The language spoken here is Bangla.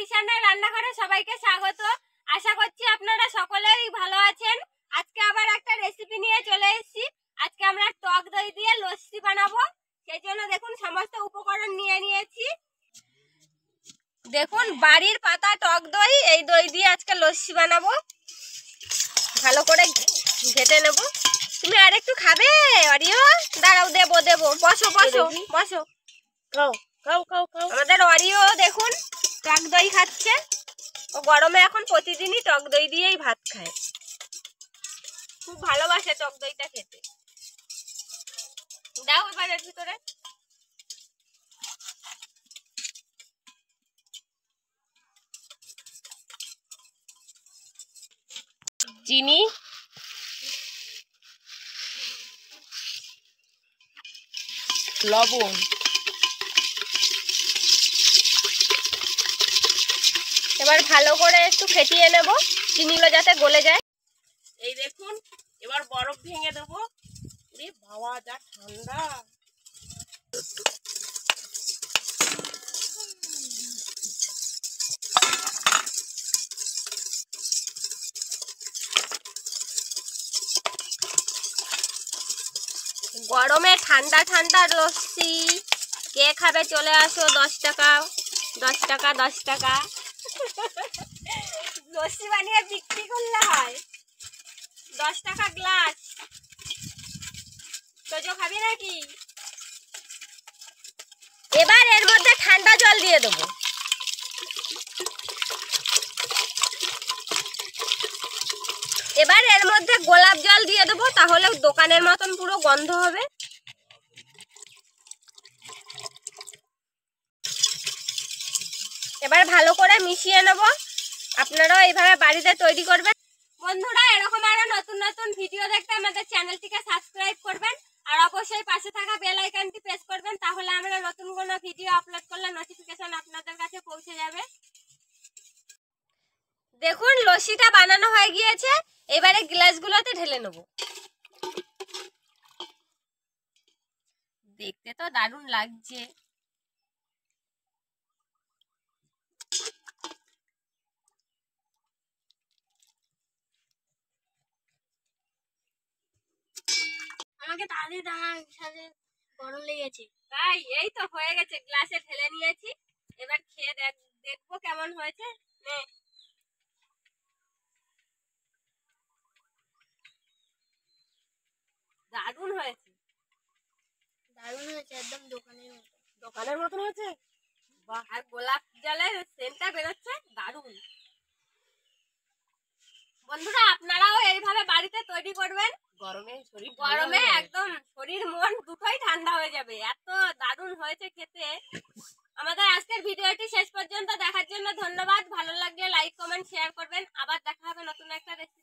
তিশানের রান্নাঘরে সবাইকে স্বাগত। আশা করছি আপনারা সকলেই ভালো আছেন। আজকে আবার একটা রেসিপি নিয়ে চলে এসেছি। আজকে আমরা টক দই দিয়ে লস্যি বানাবো। সেই জন্য দেখুন সমস্ত উপকরণ নিয়ে নিয়েছি। দেখুন বাড়ির পাতা টক দই, এই দই দিয়ে আজকে লস্যি বানাবো। ভালো করে ঘেটে নেব। তুমি আর একটু খাবে অরিও? দাঁড়াও, দেবো দেবো, বসো বসো বসো। খাও খাও খাও খাও। আমাদের অরিও দেখুন টক দই খাচ্ছে। ও গরমে এখন প্রতিদিনই টক দই দিয়েই ভাত খায়। খুব ভালোবাসে টক দইটা খেতে। দাও এবার এর ভিতরে। চিনি, লবণ, এবার ভালো করে একটু ফেটিয়ে নেব, চিনিগুলো যাতে গলে যায়। এই দেখুন এবার বরফ ভেঙে দেবো। ওরে বাবা যা ঠান্ডা! গরমে ঠান্ডা ঠান্ডা লস্যি কে খাবে? চলে আসো। 10 টাকা 10 টাকা 10 টাকা লস্যি বানিয়ে বিক্রি করলে হয়। 10 টাকা গ্লাস। তোজো খাবি নাকি? এবার এর মধ্যে ঠান্ডা জল দিয়ে দেবো। এবার এর মধ্যে গোলাপ জল দিয়ে দেবো, তাহলে দোকানের মতন পুরো গন্ধ হবে। এবার ভালো করে মিশিয়ে নেব। আপনারাও এইভাবে বাড়িতে তৈরি করবেন। বন্ধুরা, এরকম আরো নতুন নতুন ভিডিও দেখতে আমাদের চ্যানেলটিকে সাবস্ক্রাইব করবেন আর অবশ্যই পাশে থাকা বেল আইকনটি প্রেস করবেন, তাহলে আমরা নতুন কোনো ভিডিও আপলোড করলে নোটিফিকেশন আপনাদের কাছে পৌঁছে যাবে। দেখুন লস্যিটা বানানো হয়ে গিয়েছে। এবারে গ্লাসগুলোতে ঢেলে নেব। দেখতে তো দারুণ লাগছে। আমাকে তাড়াতাড়ি আমার সাথে গরম লেগেছে। তাই এই তো হয়ে গেছে, গ্লাসে ঢেলে নিয়েছি। এবার খেয়ে দেখবো কেমন হয়েছে। নে। দারুণ হয়েছে। দারুণ হয়েছে, একদম দোকানের মতো। দোকানের মতন হয়েছে। বাহ, আর গোলাপ জলের সেন্টটা বেরোচ্ছে, দারুণ। বন্ধুরা, আপনারাও এইভাবে বাড়িতে তৈরি করবেন। গরমে একদম শরীর মন দুটোই ঠান্ডা হয়ে যাবে। এত দারুণ হয়েছে খেতে। আমাদের আজকের ভিডিওটি শেষ পর্যন্ত দেখার জন্য ধন্যবাদ। ভালো লাগলে লাইক কমেন্ট শেয়ার করবেন। আবার দেখা হবে নতুন একটা রেসিপি।